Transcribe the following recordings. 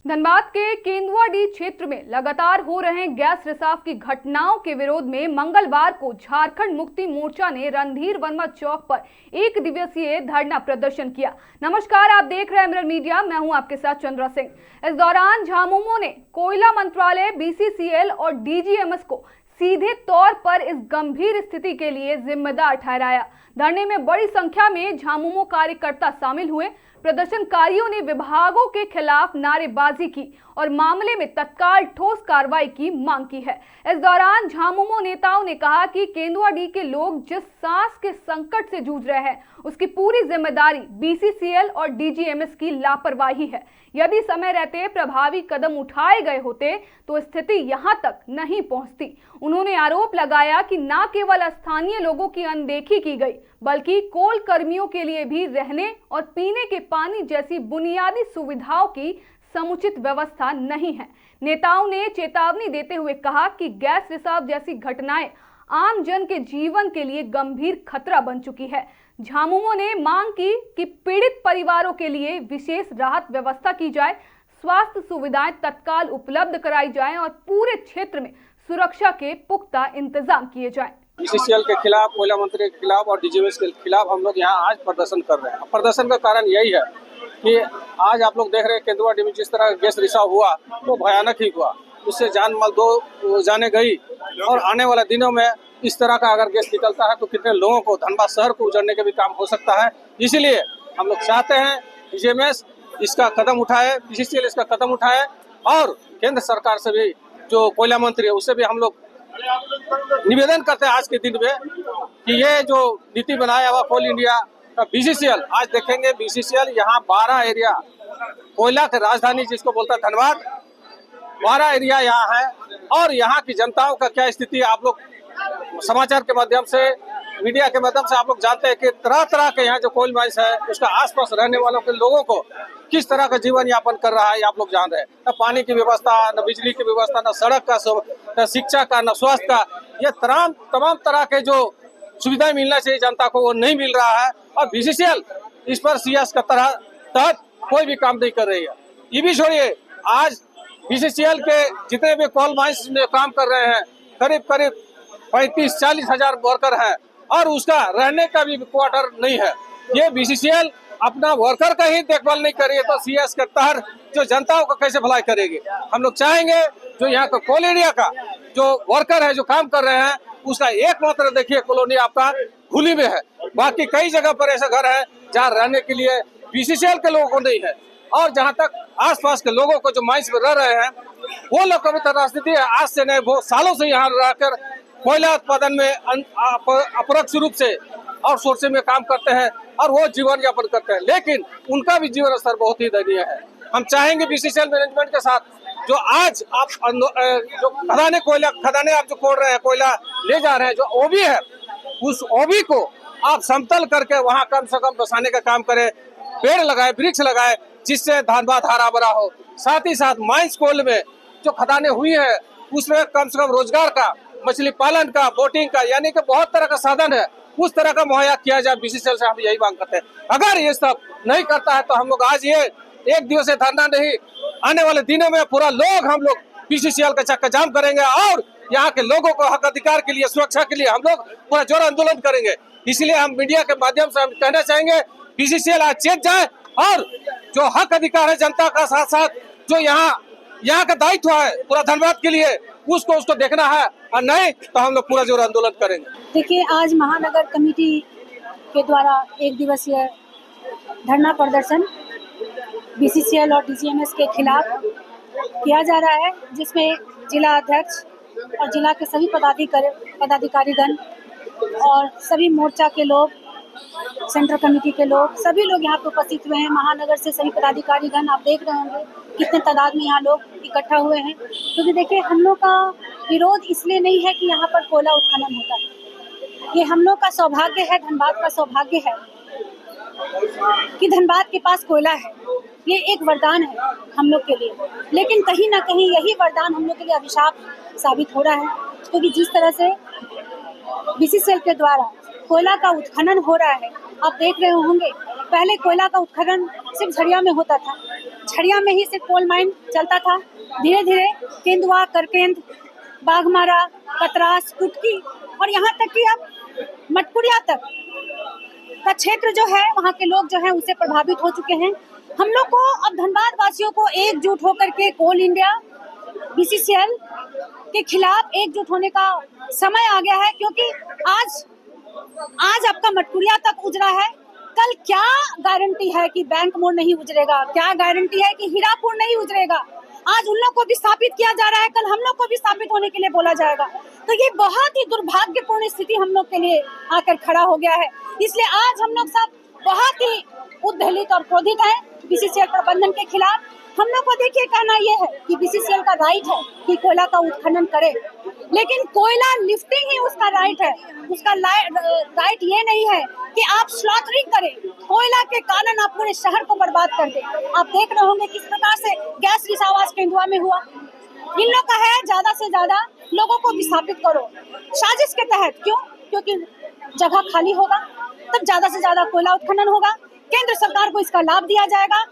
धनबाद के केंदुआडीह क्षेत्र में लगातार हो रहे गैस रिसाव की घटनाओं के विरोध में मंगलवार को झारखंड मुक्ति मोर्चा ने रणधीर वर्मा चौक पर एक दिवसीय धरना प्रदर्शन किया। नमस्कार, आप देख रहे हैं मिरर मीडिया, मैं हूं आपके साथ चंद्रा सिंह। इस दौरान झामुमो ने कोयला मंत्रालय, बीसीसीएल और डीजीएमएस को सीधे तौर पर इस गंभीर स्थिति के लिए जिम्मेदार ठहराया। धरने में बड़ी संख्या में झामुमो कार्यकर्ता शामिल हुए। प्रदर्शनकारियों ने विभागों के खिलाफ नारेबाजी की और मामले में तत्काल ठोस कार्रवाई की मांग की है। इस दौरान झामुमो नेताओं ने कहा कि केंदुआडीह के लोग जिस सांस के संकट से जूझ रहे हैं, उसकी पूरी जिम्मेदारी बीसीसीएल और डीजीएमएस की लापरवाही है। यदि समय रहते प्रभावी कदम उठाए गए होते तो स्थिति यहां तक नहीं पहुंचती। उन्होंने आरोप लगाया कि न केवल स्थानीय लोगों की अनदेखी की गई, बल्कि कोल कर्मियों के लिए भी रहने और पीने के पानी जैसी बुनियादी सुविधाओं की समुचित व्यवस्था नहीं है। नेताओं ने चेतावनी देते हुए कहा कि गैस रिसाव जैसी घटनाएं आम जन के जीवन के लिए गंभीर खतरा बन चुकी है। झामुमो ने मांग की कि पीड़ित परिवारों के लिए विशेष राहत व्यवस्था की जाए, स्वास्थ्य सुविधाएं तत्काल उपलब्ध कराई जाएं और पूरे क्षेत्र में सुरक्षा के पुख्ता इंतजाम किए जाएं। बीसीसीएल के खिलाफ, कोयला मंत्री के खिलाफ और डीजीएमएस के खिलाफ हम लोग यहाँ आज प्रदर्शन कर रहे हैं। प्रदर्शन का कारण यही है कि आज आप लोग देख रहे हैं केंदुआडीह में जिस तरह गैस रिसाव हुआ वो भयानक ही हुआ। उससे जान माल 2 जाने गई और आने वाले दिनों में इस तरह का अगर गैस निकलता है तो कितने लोगों को, धनबाद शहर को उजड़ने के भी काम हो सकता है। इसीलिए हम लोग चाहते हैं डीजीएमएस इसका कदम उठाए, बीसीसीएल इसका कदम उठाए और केंद्र सरकार से भी, जो कोयला मंत्री है, उससे भी हम लोग निवेदन करते हैं आज के दिन में कि ये जो नीति बनाया हुआ कोल इंडिया का बीसीसीएल, आज देखेंगे बीसीसीएल यहाँ 12 एरिया, कोयला की राजधानी जिसको बोलता है धनबाद, 12 एरिया यहाँ है और यहाँ की जनताओं का क्या स्थिति आप लोग समाचार के माध्यम से, मीडिया के माध्यम से आप लोग जानते हैं कि तरह तरह के यहाँ जो कोल माइंस है उसका आसपास रहने वालों के लोगों को किस तरह का जीवन यापन कर रहा है आप लोग जान रहे हैं। न पानी की व्यवस्था, न बिजली की व्यवस्था, न सड़क का, न शिक्षा का, न स्वास्थ्य का, ये तमाम तरह के जो सुविधाएं मिलना चाहिए जनता को वो नहीं मिल रहा है और बीसीसीएल इस पर सीएस का तहत कोई भी काम नहीं कर रही है। ये भी छोड़िए, आज बीसीसीएल के जितने भी कोल माइंस में काम कर रहे हैं करीब 35-40 हजार वर्कर है और उसका रहने का भी क्वार्टर नहीं है। ये बीसीसीएल अपना वर्कर का ही देखभाल नहीं कर रही है तो सीएस के तहत जो जनताओं को कैसे भलाई करेगी। हम लोग चाहेंगे जो यहाँ का कोल एरिया का जो वर्कर है, जो काम कर रहे हैं, उसका एकमात्र देखिए कॉलोनी आपका खुली में है। बाकी कई जगह पर ऐसे घर है जहाँ रहने के लिए बीसीसीएल के लोगों को नहीं है और जहाँ तक आसपास के लोगों को जो माइंस में रह रहे हैं वो लोग कभी तरह स्थिति है, आज से नहीं बहुत सालों से यहाँ रहकर कोयला उत्पादन में अपरोक्ष रूप से और सोर्सिंग में काम करते हैं और वो जीवन यापन करते हैं, लेकिन उनका भी जीवन स्तर बहुत ही दयनीय है। हम चाहेंगे बीसीसीएल मैनेजमेंट के साथ जो आज आप जो खदाने आप जो खोल रहे हैं, कोयला ले जा रहे हैं, जो ओबी है, उस ओबी को आप समतल करके वहाँ कम से कम बसाने का काम करें, पेड़ लगाए, वृक्ष लगाए, जिससे धनबाद हरा भरा हो। साथ ही साथ माइंस कोल में जो खदाने हुई है उसमें कम से कम रोजगार का, मछली पालन का, बोटिंग का, यानी कि बहुत तरह का साधन है, उस तरह का मुहैया किया जाए। बीसीसीएल से हम यही मांग करते हैं। अगर ये सब नहीं करता है तो हम लोग आज ये एक दिवसीय धरना नहीं, आने वाले दिनों में पूरा लोग हम लोग बीसीसीएल का चक्का जाम करेंगे और यहाँ के लोगों को हक अधिकार के लिए, सुरक्षा के लिए हम लोग पूरा जोर आंदोलन करेंगे। इसलिए हम मीडिया के माध्यम से हम कहना चाहेंगे बीसीसीएल आज चेत जाए और जो हक अधिकार है जनता का, साथ साथ जो यहाँ का दायित्व है पूरा धनबाद के लिए, उसको देखना है और नहीं तो हम लोग पूरा जोर आंदोलन करेंगे। देखिए, आज महानगर कमेटी के द्वारा एक दिवसीय धरना प्रदर्शन बीसीसीएल और डीजीएमएस के खिलाफ किया जा रहा है, जिसमें जिला अध्यक्ष और जिला के सभी पदाधिकारीगण और सभी मोर्चा के लोग, सेंट्रल कमेटी के लोग, सभी लोग यहाँ पे उपस्थित हुए हैं। महानगर से सभी पदाधिकारीगण, आप देख रहे होंगे कितने तादाद में यहाँ लोग इकट्ठा हुए हैं। क्योंकि देखिए, हम लोग का विरोध इसलिए नहीं है कि यहाँ पर कोयला उत्खनन होता है, ये हम लोग का सौभाग्य है, धनबाद का सौभाग्य है कि धनबाद के पास कोयला है। ये एक वरदान है हम लोग के लिए, लेकिन कहीं ना कहीं यही वरदान हम लोग के लिए अभिशाप साबित हो रहा है, क्योंकि जिस तरह से बीसीसीएल के द्वारा कोयला का उत्खनन हो रहा है, आप देख रहे होंगे पहले कोयला का उत्खनन सिर्फ झरिया में होता था, झरिया में ही सिर्फ कोल माइन चलता था। धीरे धीरे केंदुआ, करकेंद, बाघमारा, कतरास, कुटकी और यहाँ तक कि अब मटकुरिया तक का क्षेत्र जो है, वहाँ के लोग जो है उससे प्रभावित हो चुके हैं। हम लोग को अब धनबाद वासियों को एकजुट होकर के कोल इंडिया, बीसीसीएल के खिलाफ एकजुट होने का समय आ गया है, क्योंकि आज आपका मटकुरिया तक उजड़ा है, कल क्या गारंटी है कि बैंक मोड़ नहीं उजरेगा, क्या गारंटी है कि हीरापुर नहीं उजरेगा। आज उन लोग को भी स्थापित किया जा रहा है, कल हम लोग को भी स्थापित होने के लिए बोला जाएगा। तो ये बहुत ही दुर्भाग्यपूर्ण स्थिति हम लोग के लिए आकर खड़ा हो गया है। इसलिए आज हम लोग सब बहुत ही उद्वेलित और क्रोधित हैं बीसीसीएल प्रबंधन के खिलाफ। हम लोग को देखिए कहना ये है कि बीसीसीएल का राइट है कि कोयला का उत्खनन करे, लेकिन कोयला लिफ्टिंग ही उसका राइट है। उसका राइट ये नहीं है कि आप स्लॉटरिंग करें, कोयला के कारण आप पूरे शहर को बर्बाद कर दें। आप देख रहे होंगे किस प्रकार से गैस रिसाव आज केंदुआ में हुआ। इन लोग का है ज्यादा से ज्यादा लोगों को विस्थापित करो, साजिश के तहत। क्यों? क्योंकि जगह खाली होगा तब ज्यादा से ज्यादा कोयला उत्खनन होगा, केंद्र सरकार को इसका लाभ दिया जाएगा।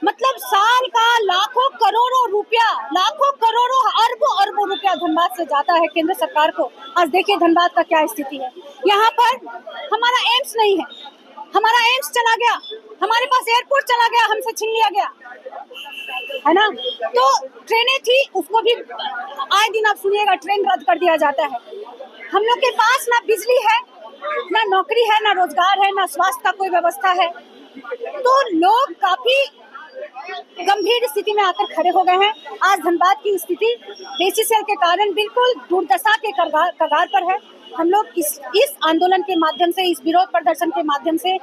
मतलब साल का लाखों करोड़ों रुपया, लाखों करोड़ों अरबों रुपया धनबाद से जाता है केंद्र सरकार को। आज देखिए धनबाद का क्या स्थिति है। यहाँ पर हमारा एम्स नहीं है, हमारा एम्स चला गया, हमारे पास एयरपोर्ट चला गया, हमसे छीन लिया गया, है ना। तो ट्रेनें थी, उसको भी आए दिन आप सुनिएगा ट्रेन रद्द कर दिया जाता है। हम लोग के पास ना बिजली है, ना नौकरी है, ना रोजगार है, ना स्वास्थ्य का कोई व्यवस्था है। तो लोग काफी गंभीर स्थिति में आकर खड़े हो गए हैं। आज धनबाद की स्थिति बीसीसीएल के कारण बिल्कुल दुर्दशा के कगार पर है। हम लोग इस आंदोलन के माध्यम से, इस विरोध प्रदर्शन के माध्यम से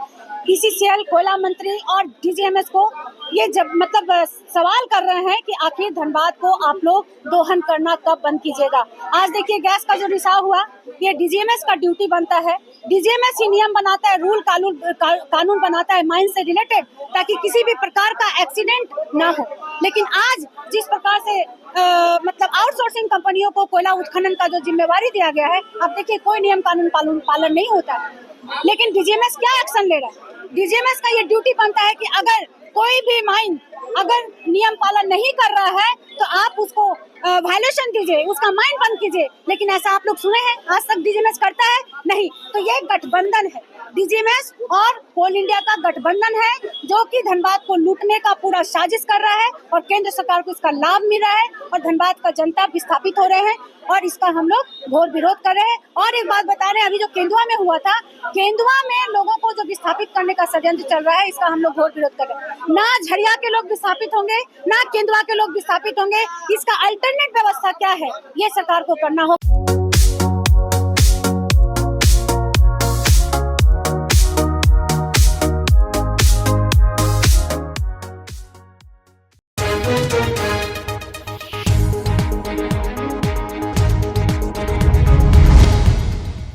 बीसीसीएल, कोयला मंत्री और डीजीएमएस को ये सवाल कर रहे हैं कि आखिर धनबाद को आप लोग दोहन करना कब बंद कीजिएगा। आज देखिए गैस का जो रिसाव हुआ, ये डीजीएमएस का ड्यूटी बनता है। डीजीएमएस ही नियम बनाता है, रूल कानून बनाता है माइन से रिलेटेड, ताकि किसी भी प्रकार का एक्सीडेंट ना हो। लेकिन आज जिस प्रकार से आउटसोर्सिंग कंपनियों को कोयला उत्खनन का जो जिम्मेवारी दिया गया है, अब देखिए कोई नियम कानून पालन नहीं होता है। लेकिन डीजीएमएस क्या एक्शन ले रहा है? डीजीएमएस का ये ड्यूटी बनता है कि अगर कोई भी माइन अगर नियम पालन नहीं कर रहा है तो आप उसको वायलेशन दीजिए, उसका माइन बंद कीजिए। लेकिन ऐसा आप लोग सुने हैं? आज तक डीजीएमएस करता है? नहीं। तो ये गठबंधन है, डीजीएमएस और कोल इंडिया का गठबंधन है, जो कि धनबाद को लूटने का पूरा साजिश कर रहा है और केंद्र सरकार को इसका लाभ मिल रहा है और धनबाद का जनता विस्थापित हो रहे हैं और इसका हम लोग घोर विरोध कर रहे हैं। और एक बात बता रहे हैं, अभी जो केंदुआ में हुआ था, केंदुआ में लोगों को जो विस्थापित करने का षड्यंत्र चल रहा है, इसका हम लोग घोर विरोध कर रहे हैं। ना झरिया के लोग विस्थापित होंगे, ना केंदुआ के लोग विस्थापित होंगे। इसका अल्टरनेट व्यवस्था क्या है, ये सरकार को करना होगा।